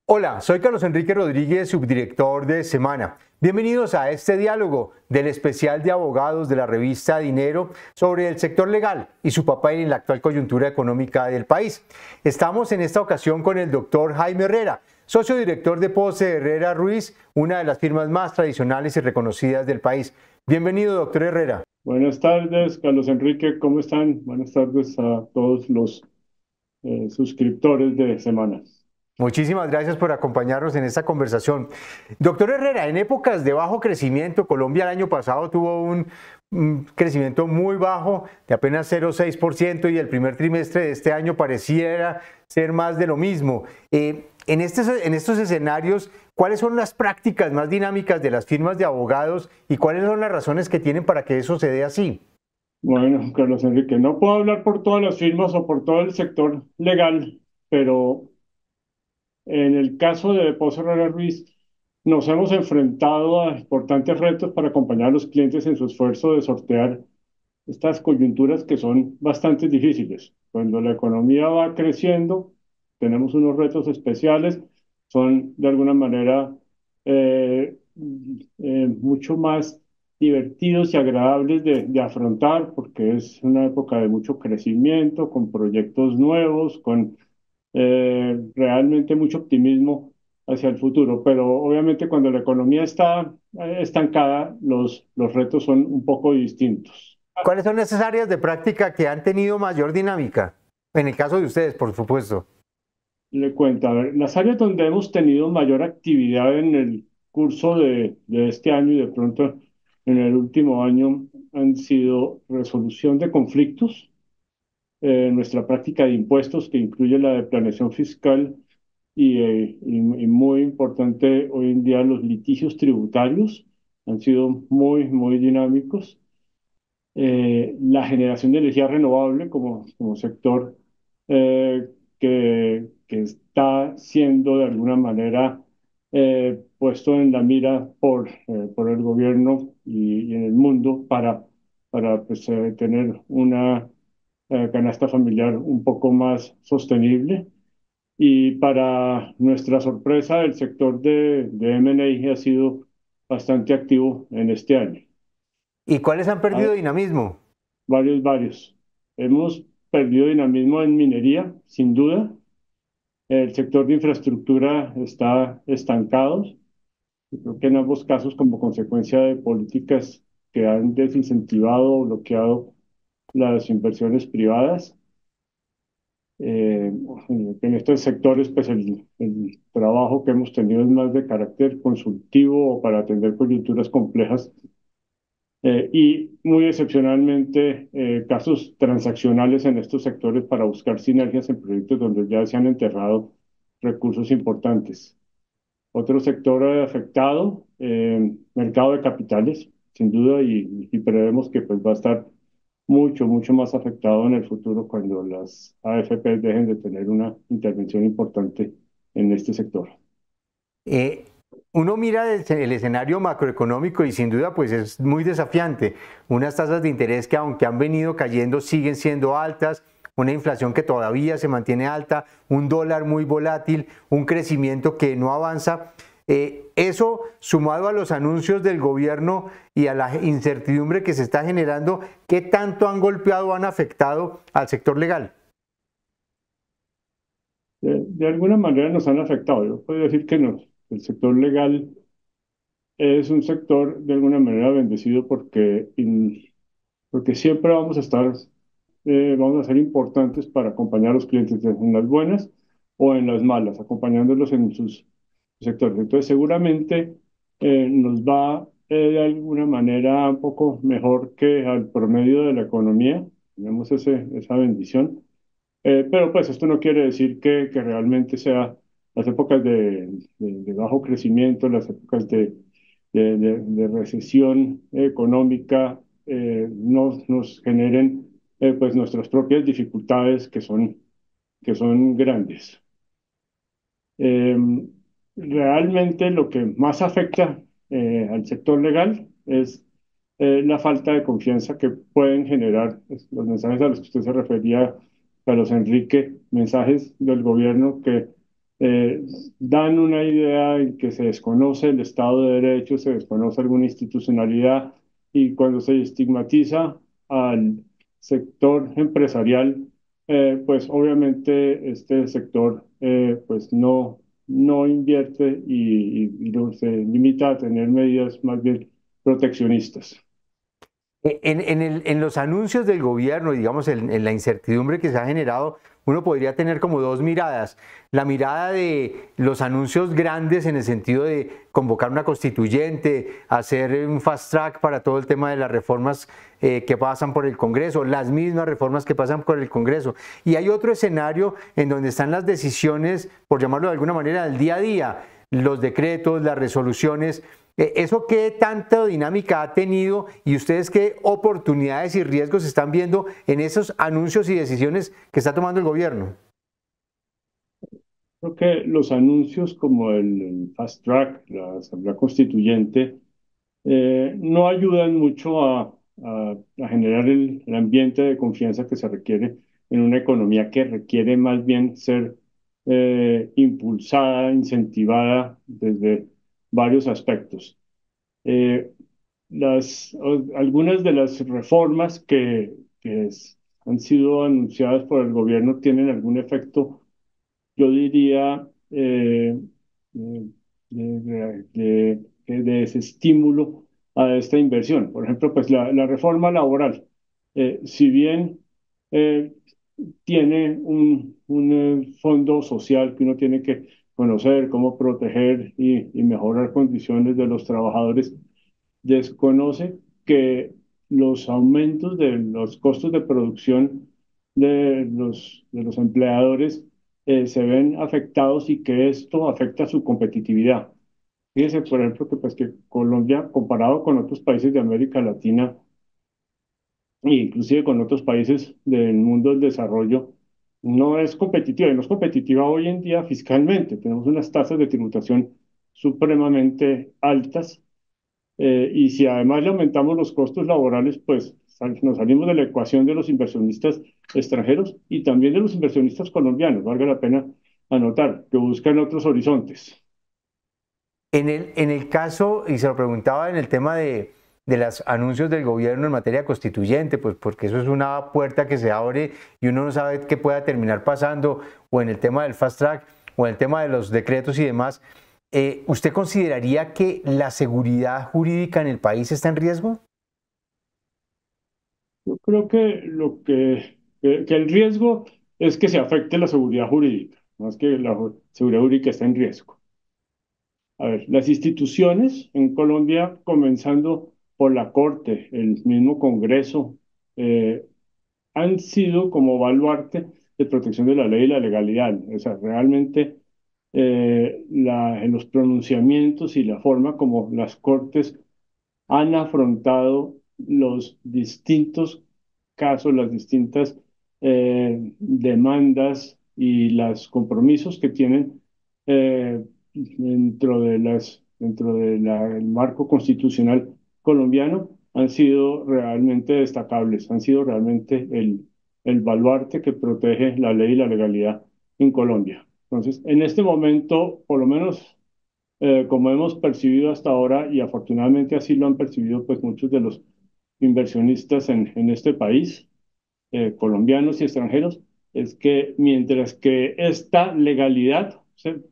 Hola, soy Carlos Enrique Rodríguez, subdirector de Semana. Bienvenidos a este diálogo del especial de abogados de la revista Dinero sobre el sector legal y su papel en la actual coyuntura económica del país. Estamos en esta ocasión con el doctor Jaime Herrera, socio director de Pose Herrera Ruiz, una de las firmas más tradicionales y reconocidas del país. Bienvenido, doctor Herrera. Buenas tardes, Carlos Enrique, ¿cómo están? Buenas tardes a todos los suscriptores de Semana. Muchísimas gracias por acompañarnos en esta conversación. Doctor Herrera, en épocas de bajo crecimiento, Colombia el año pasado tuvo un crecimiento muy bajo de apenas 0,6% y el primer trimestre de este año pareciera ser más de lo mismo. En estos escenarios, ¿cuáles son las prácticas más dinámicas de las firmas de abogados y cuáles son las razones que tienen para que eso se dé así? Bueno, Carlos Enrique, no puedo hablar por todas las firmas o por todo el sector legal, pero en el caso de Pozo Herrera Ruiz, nos hemos enfrentado a importantes retos para acompañar a los clientes en su esfuerzo de sortear estas coyunturas que son bastante difíciles. Cuando la economía va creciendo, tenemos unos retos especiales, son de alguna manera mucho más divertidos y agradables de afrontar porque es una época de mucho crecimiento, con proyectos nuevos, con realmente mucho optimismo hacia el futuro. Pero obviamente cuando la economía está estancada, los retos son un poco distintos. ¿Cuáles son esas áreas de práctica que han tenido mayor dinámica? En el caso de ustedes, por supuesto. Le cuento, a ver, las áreas donde hemos tenido mayor actividad en el curso de este año y de pronto en el último año han sido resolución de conflictos, nuestra práctica de impuestos que incluye la de planeación fiscal y muy importante hoy en día los litigios tributarios han sido muy dinámicos. La generación de energía renovable como sector eh, que está siendo de alguna manera puesto en la mira por el gobierno y en el mundo para pues, tener una canasta familiar un poco más sostenible. Y para nuestra sorpresa, el sector de M&A ha sido bastante activo en este año. ¿Y cuáles han Ah, perdido dinamismo? varios. Hemos perdido dinamismo en minería, sin duda. El sector de infraestructura está estancado. Yo creo que en ambos casos como consecuencia de políticas que han desincentivado o bloqueado las inversiones privadas. Eh, en estos sectores, pues el trabajo que hemos tenido es más de carácter consultivo o para atender coyunturas complejas y muy excepcionalmente casos transaccionales en estos sectores para buscar sinergias en proyectos donde ya se han enterrado recursos importantes. Otro sector afectado, mercado de capitales, sin duda, y prevemos que pues, va a estar mucho más afectado en el futuro cuando las AFP dejen de tener una intervención importante en este sector. Eh, Uno mira el escenario macroeconómico y sin duda pues es muy desafiante. Unas tasas de interés que aunque han venido cayendo siguen siendo altas, una inflación que todavía se mantiene alta, un dólar muy volátil, un crecimiento que no avanza. Eso sumado a los anuncios del gobierno y a la incertidumbre que se está generando, ¿qué tanto han golpeado o han afectado al sector legal? De alguna manera nos han afectado. Yo puedo decir que no. El sector legal es un sector de alguna manera bendecido porque siempre vamos a estar, vamos a ser importantes para acompañar a los clientes en las buenas o en las malas, acompañándolos en sus sectores. Entonces, seguramente nos va de alguna manera un poco mejor que al promedio de la economía. Tenemos esa bendición. Pero pues esto no quiere decir que realmente sea las épocas de bajo crecimiento, las épocas de recesión económica nos generen pues nuestras propias dificultades que son grandes. Eh, Realmente lo que más afecta al sector legal es la falta de confianza que pueden generar pues, los mensajes a los que usted se refería, Carlos Enrique, mensajes del gobierno que eh, dan una idea en que se desconoce el Estado de Derecho, se desconoce alguna institucionalidad y cuando se estigmatiza al sector empresarial, pues obviamente este sector pues no invierte y se limita a tener medidas más bien proteccionistas. En los anuncios del gobierno, digamos, en la incertidumbre que se ha generado, uno podría tener como dos miradas. La mirada de los anuncios grandes en el sentido de convocar una constituyente, hacer un fast track para todo el tema de las reformas que pasan por el Congreso, las mismas reformas que pasan por el Congreso. Y hay otro escenario en donde están las decisiones, por llamarlo de alguna manera, del día a día, los decretos, las resoluciones. ¿Eso qué tanta dinámica ha tenido y ustedes qué oportunidades y riesgos están viendo en esos anuncios y decisiones que está tomando el gobierno? Creo que los anuncios como el Fast Track, la Asamblea Constituyente, no ayudan mucho a generar el ambiente de confianza que se requiere en una economía que requiere más bien ser impulsada, incentivada desde varios aspectos. Eh, Algunas de las reformas que han sido anunciadas por el gobierno tienen algún efecto, yo diría, de, de desestímulo a esta inversión. Por ejemplo, pues la reforma laboral, si bien eh, tiene un fondo social que uno tiene que conocer, cómo proteger y mejorar condiciones de los trabajadores, desconoce que los aumentos de los costos de producción de los empleadores se ven afectados y que esto afecta su competitividad. Fíjese, por ejemplo, que, pues, que Colombia, comparado con otros países de América Latina e inclusive con otros países del mundo del desarrollo, no es competitiva. Y no es competitiva hoy en día fiscalmente. Tenemos unas tasas de tributación supremamente altas y si además le aumentamos los costos laborales, pues nos salimos de la ecuación de los inversionistas extranjeros y también de los inversionistas colombianos. Valga la pena anotar que buscan otros horizontes. En el caso, y se lo preguntaba en el tema de los anuncios del gobierno en materia constituyente, pues porque eso es una puerta que se abre y uno no sabe qué pueda terminar pasando, o en el tema del fast track, o en el tema de los decretos y demás, ¿usted consideraría que la seguridad jurídica en el país está en riesgo? Yo creo que que el riesgo es que se afecte la seguridad jurídica, más que la seguridad jurídica está en riesgo. A ver, las instituciones en Colombia, comenzando por la Corte, el mismo Congreso, eh, han sido como baluarte de protección de la ley y la legalidad. O sea, realmente en los pronunciamientos y la forma como las cortes han afrontado los distintos casos, las distintas demandas y los compromisos que tienen dentro del marco constitucional colombiano han sido realmente destacables, han sido realmente el baluarte que protege la ley y la legalidad en Colombia. Entonces, en este momento, por lo menos como hemos percibido hasta ahora, y afortunadamente así lo han percibido pues muchos de los inversionistas en este país, colombianos y extranjeros, es que mientras que esta legalidad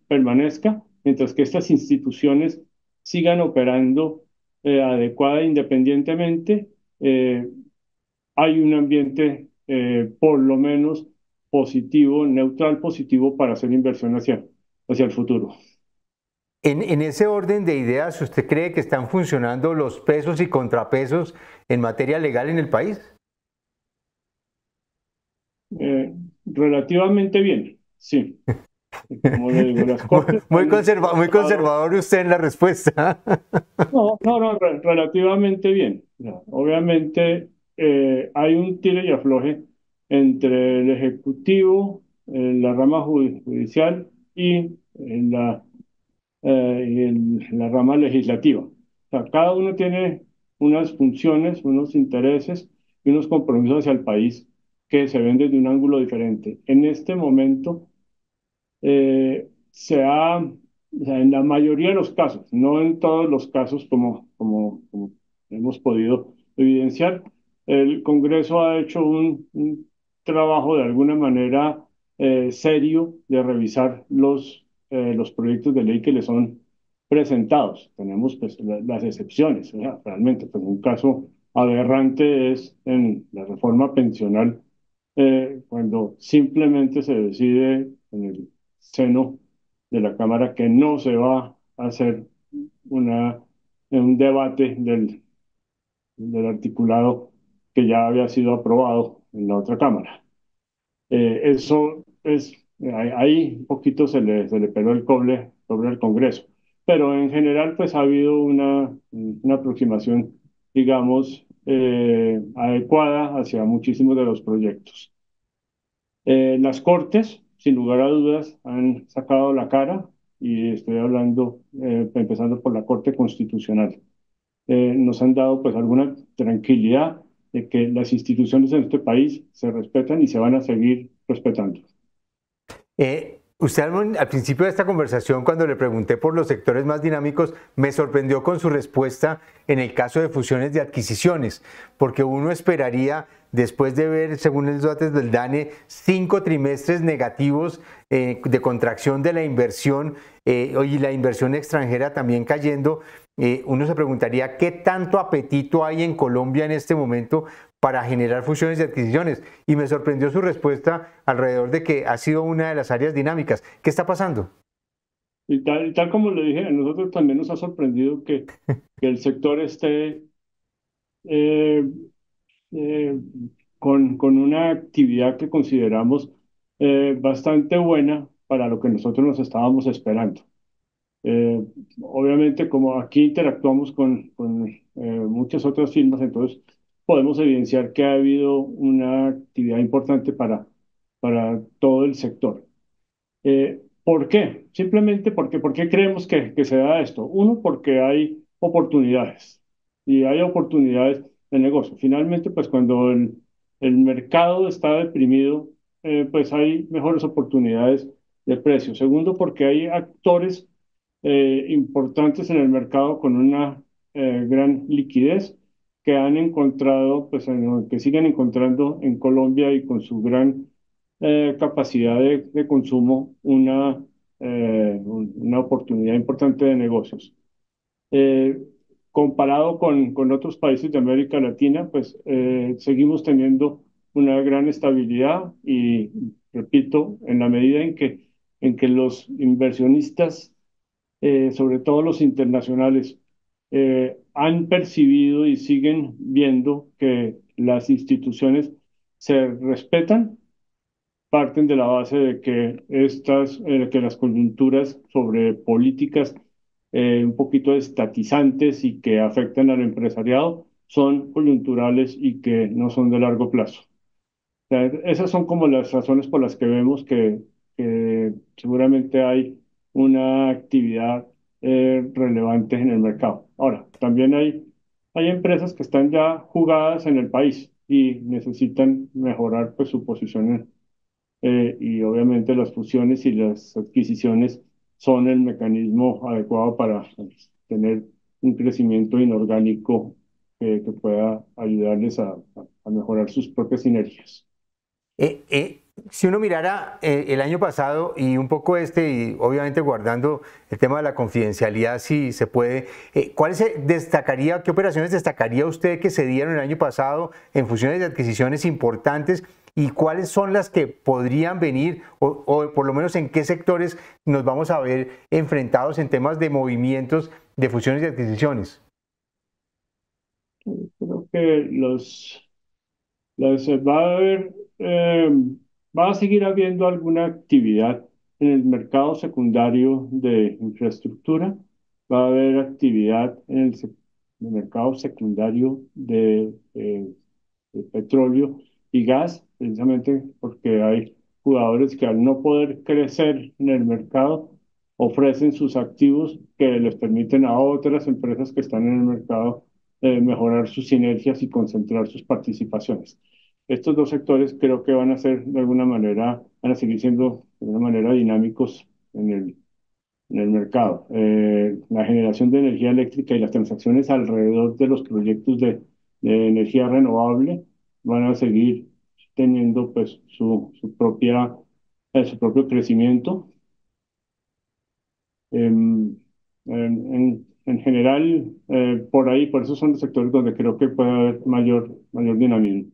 permanezca, mientras que estas instituciones sigan operando adecuada e independientemente, hay un ambiente por lo menos positivo, neutral positivo para hacer inversión hacia el futuro. En ese orden de ideas, ¿usted cree que están funcionando los pesos y contrapesos en materia legal en el país? Relativamente bien, sí. Como le digo, las cortes han Muy demostrado, conservador usted en la respuesta. relativamente bien. Ya, obviamente hay un tire y afloje entre el ejecutivo, la rama judicial y la rama legislativa. O sea, cada uno tiene unas funciones, unos intereses y unos compromisos hacia el país que se ven desde un ángulo diferente. En este momento, o sea, en la mayoría de los casos, no en todos los casos como hemos podido evidenciar, el Congreso ha hecho un trabajo de alguna manera serio de revisar los proyectos de ley que le son presentados. Tenemos pues las excepciones, o sea, realmente pues un caso aberrante es en la reforma pensional, cuando simplemente se decide en el seno de la Cámara que no se va a hacer una, un debate del articulado que ya había sido aprobado en la otra Cámara. Eso es, ahí un poquito se le peló el cobre sobre el Congreso, pero en general pues ha habido una aproximación, digamos, adecuada hacia muchísimos de los proyectos. Las Cortes, sin lugar a dudas, han sacado la cara y estoy hablando, empezando por la Corte Constitucional. Nos han dado pues alguna tranquilidad de que las instituciones en este país se respetan y se van a seguir respetando. Usted al principio de esta conversación, cuando le pregunté por los sectores más dinámicos, me sorprendió con su respuesta en el caso de fusiones de adquisiciones, porque uno esperaría, después de ver, según los datos del DANE, 5 trimestres negativos de contracción de la inversión y la inversión extranjera también cayendo, uno se preguntaría qué tanto apetito hay en Colombia en este momento para generar fusiones y adquisiciones. Y me sorprendió su respuesta alrededor de que ha sido una de las áreas dinámicas. ¿Qué está pasando? Y tal como le dije, a nosotros también nos ha sorprendido que el sector esté eh, eh, con una actividad que consideramos bastante buena para lo que nosotros nos estábamos esperando. Eh, Obviamente, como aquí interactuamos con muchas otras firmas, entonces podemos evidenciar que ha habido una actividad importante para todo el sector. ¿Por qué? Simplemente ¿por qué creemos que se da esto? Uno, porque hay oportunidades y hay oportunidades de negocio. Finalmente, pues cuando el mercado está deprimido, pues hay mejores oportunidades de precio. Segundo, porque hay actores importantes en el mercado con una gran liquidez que han encontrado, pues que siguen encontrando en Colombia y con su gran capacidad de consumo una oportunidad importante de negocios. Eh, Comparado con otros países de América Latina, pues seguimos teniendo una gran estabilidad y, repito, en la medida en que los inversionistas, sobre todo los internacionales, han percibido y siguen viendo que las instituciones se respetan, parten de la base de que que las coyunturas sobre políticas un poquito estatizantes y que afectan al empresariado son coyunturales y que no son de largo plazo. O sea, esas son como las razones por las que vemos que seguramente hay una actividad relevante en el mercado. Ahora, también hay empresas que están ya jugadas en el país y necesitan mejorar pues, su posición, y obviamente las fusiones y las adquisiciones son el mecanismo adecuado para pues, tener un crecimiento inorgánico que pueda ayudarles a mejorar sus propias sinergias. Si uno mirara el año pasado y un poco este, y obviamente guardando el tema de la confidencialidad, si se puede, ¿cuál se destacaría, qué operaciones destacaría usted que se dieron el año pasado en fusiones y adquisiciones importantes y cuáles son las que podrían venir o por lo menos en qué sectores nos vamos a ver enfrentados en temas de movimientos de fusiones y adquisiciones? Creo que va a haber, va a seguir habiendo alguna actividad en el mercado secundario de infraestructura, va a haber actividad en el mercado secundario de petróleo y gas, precisamente porque hay jugadores que al no poder crecer en el mercado, ofrecen sus activos que les permiten a otras empresas que están en el mercado mejorar sus sinergias y concentrar sus participaciones. Estos dos sectores creo que van a ser de alguna manera, van a seguir siendo de alguna manera dinámicos en el mercado. La generación de energía eléctrica y las transacciones alrededor de los proyectos energía renovable van a seguir teniendo pues su propio crecimiento. Em, en general, por ahí, por esos son los sectores donde creo que puede haber mayor dinamismo.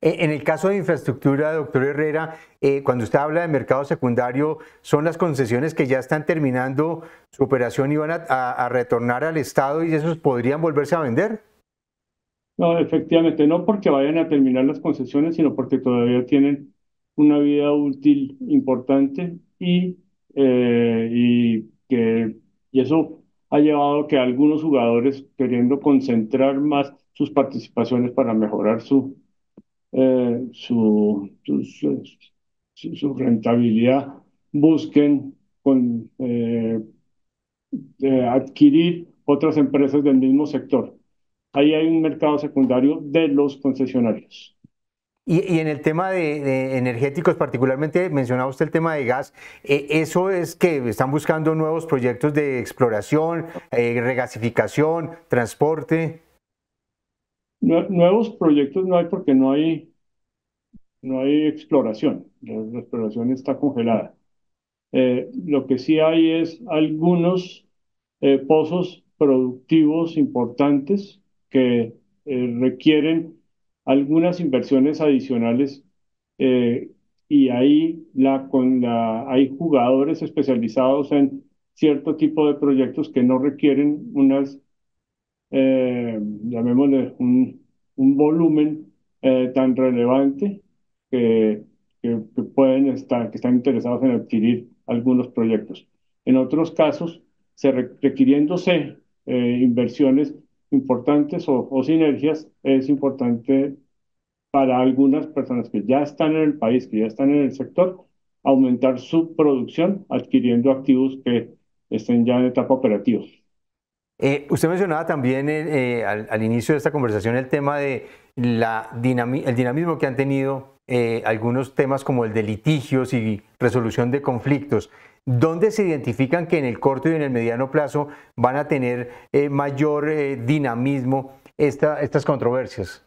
En el caso de infraestructura, doctor Herrera, cuando usted habla de mercado secundario, ¿son las concesiones que ya están terminando su operación y van a retornar al Estado y esos podrían volverse a vender? No, efectivamente, no porque vayan a terminar las concesiones, sino porque todavía tienen una vida útil importante y eso ha llevado a que algunos jugadores, queriendo concentrar más sus participaciones para mejorar eh, su, sus, eh, su rentabilidad, busquen adquirir otras empresas del mismo sector. Ahí hay un mercado secundario de los concesionarios. Y en el tema de energéticos, particularmente mencionaba usted el tema de gas, ¿eso es que están buscando nuevos proyectos de exploración, regasificación, transporte? Nuevos proyectos no hay porque no hay exploración. La exploración está congelada. Lo que sí hay es algunos pozos productivos importantes que requieren algunas inversiones adicionales eh, y ahí hay jugadores especializados en cierto tipo de proyectos que no requieren llamémosle, un volumen tan relevante que, que están interesados en adquirir algunos proyectos. En otros casos, requiriéndose inversiones importantes o sinergias, es importante para algunas personas que ya están en el país, que ya están en el sector, aumentar su producción adquiriendo activos que estén ya en etapa operativa. Usted mencionaba también al inicio de esta conversación el tema de el dinamismo que han tenido algunos temas como el de litigios y resolución de conflictos. ¿Dónde se identifican que en el corto y en el mediano plazo van a tener mayor dinamismo estas controversias?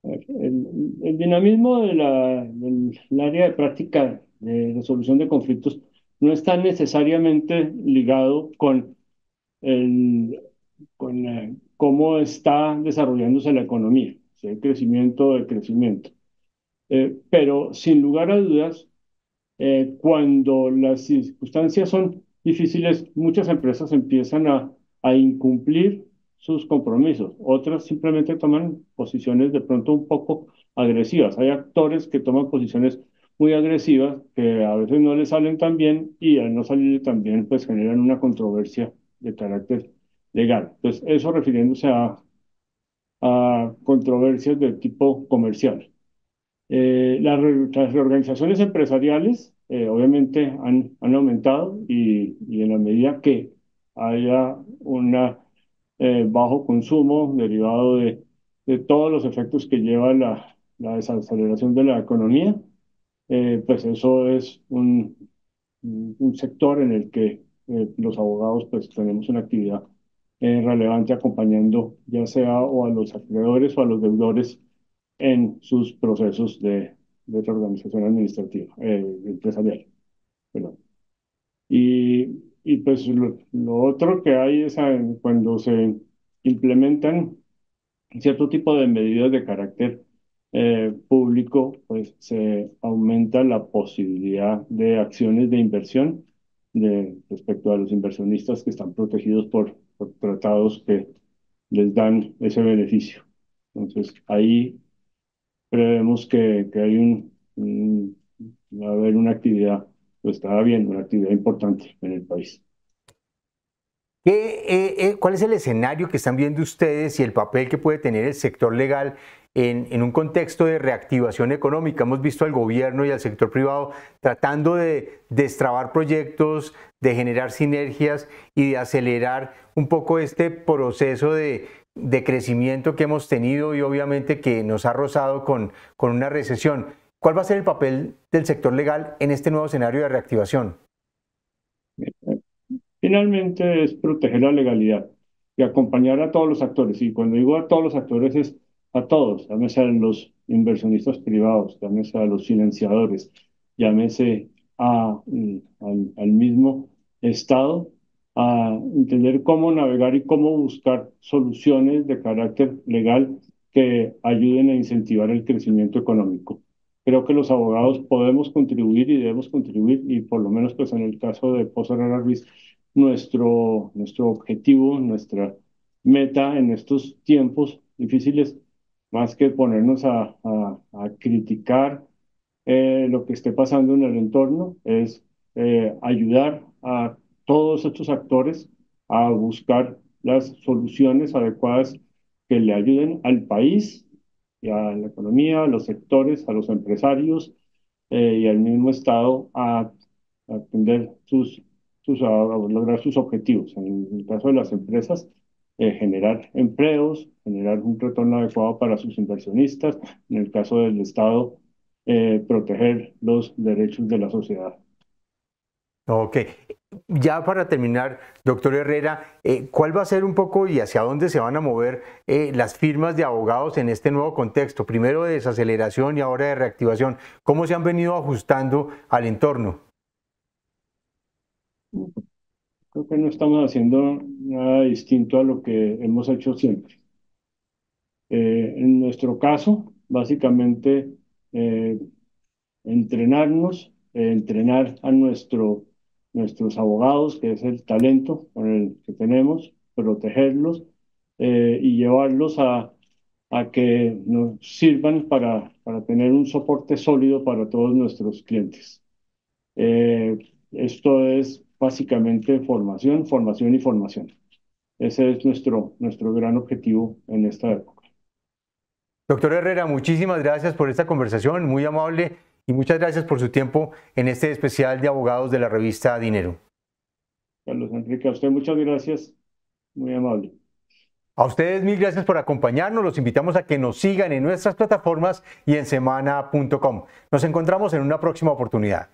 El dinamismo del área de práctica de resolución de conflictos no está necesariamente ligado el, con cómo está desarrollándose la economía, si hay crecimiento o decrecimiento. Pero sin lugar a dudas, cuando las circunstancias son difíciles, muchas empresas empiezan a incumplir sus compromisos. Otras simplemente toman posiciones de pronto un poco agresivas. Hay actores que toman posiciones muy agresivas que a veces no les salen tan bien y al no salir tan bien, pues generan una controversia de carácter legal. Entonces, eso refiriéndose a controversias de tipo comercial. Las reorganizaciones empresariales obviamente han aumentado y en la medida que haya un bajo consumo derivado de todos los efectos que lleva la desaceleración de la economía, pues eso es un sector en el que los abogados pues tenemos una actividad relevante acompañando ya sea o a los acreedores o a los deudores en sus procesos de reorganización administrativa, empresarial. Perdón. Y pues lo otro que hay es cuando se implementan cierto tipo de medidas de carácter público, pues se aumenta la posibilidad de acciones de inversión respecto a los inversionistas que están protegidos por tratados que les dan ese beneficio. Entonces, ahí prevemos que hay va a haber una actividad, pues estaba bien, una actividad importante en el país. ¿Cuál es el escenario que están viendo ustedes y el papel que puede tener el sector legal en un contexto de reactivación económica? Hemos visto al gobierno y al sector privado tratando de destrabar proyectos, de generar sinergias y de acelerar un poco este proceso de crecimiento que hemos tenido y obviamente que nos ha rozado con una recesión. ¿Cuál va a ser el papel del sector legal en este nuevo escenario de reactivación? finalmente es proteger la legalidad y acompañar a todos los actores. Y cuando digo a todos los actores es a todos, llámese a los inversionistas privados, llámese a los financiadores, llámese al mismo Estado, a entender cómo navegar y cómo buscar soluciones de carácter legal que ayuden a incentivar el crecimiento económico. Creo que los abogados podemos contribuir y debemos contribuir, y por lo menos pues en el caso de Pozo Herrera Ruiz, nuestro objetivo, nuestra meta en estos tiempos difíciles, más que ponernos a criticar lo que esté pasando en el entorno, es ayudar a todos estos actores a buscar las soluciones adecuadas que le ayuden al país y a la economía, a los sectores, a los empresarios y al mismo Estado a atender a lograr sus objetivos. En el caso de las empresas, generar empleos, generar un retorno adecuado para sus inversionistas. En el caso del Estado, proteger los derechos de la sociedad. Ok. Ya para terminar, doctor Herrera, ¿cuál va a ser un poco y hacia dónde se van a mover las firmas de abogados en este nuevo contexto? Primero de desaceleración y ahora de reactivación. ¿Cómo se han venido ajustando al entorno? Creo que no estamos haciendo nada distinto a lo que hemos hecho siempre. En nuestro caso, básicamente, eh, entrenarnos, entrenar a nuestros abogados, que es el talento con el que tenemos, protegerlos y llevarlos a que nos sirvan para tener un soporte sólido para todos nuestros clientes. Esto es básicamente formación, formación y formación. Ese es nuestro gran objetivo en esta época. Doctor Herrera, muchísimas gracias por esta conversación, muy amable, y muchas gracias por su tiempo en este especial de abogados de la revista Dinero. Carlos Enrique, a usted muchas gracias, muy amable. A ustedes mil gracias por acompañarnos, los invitamos a que nos sigan en nuestras plataformas y en semana.com. Nos encontramos en una próxima oportunidad.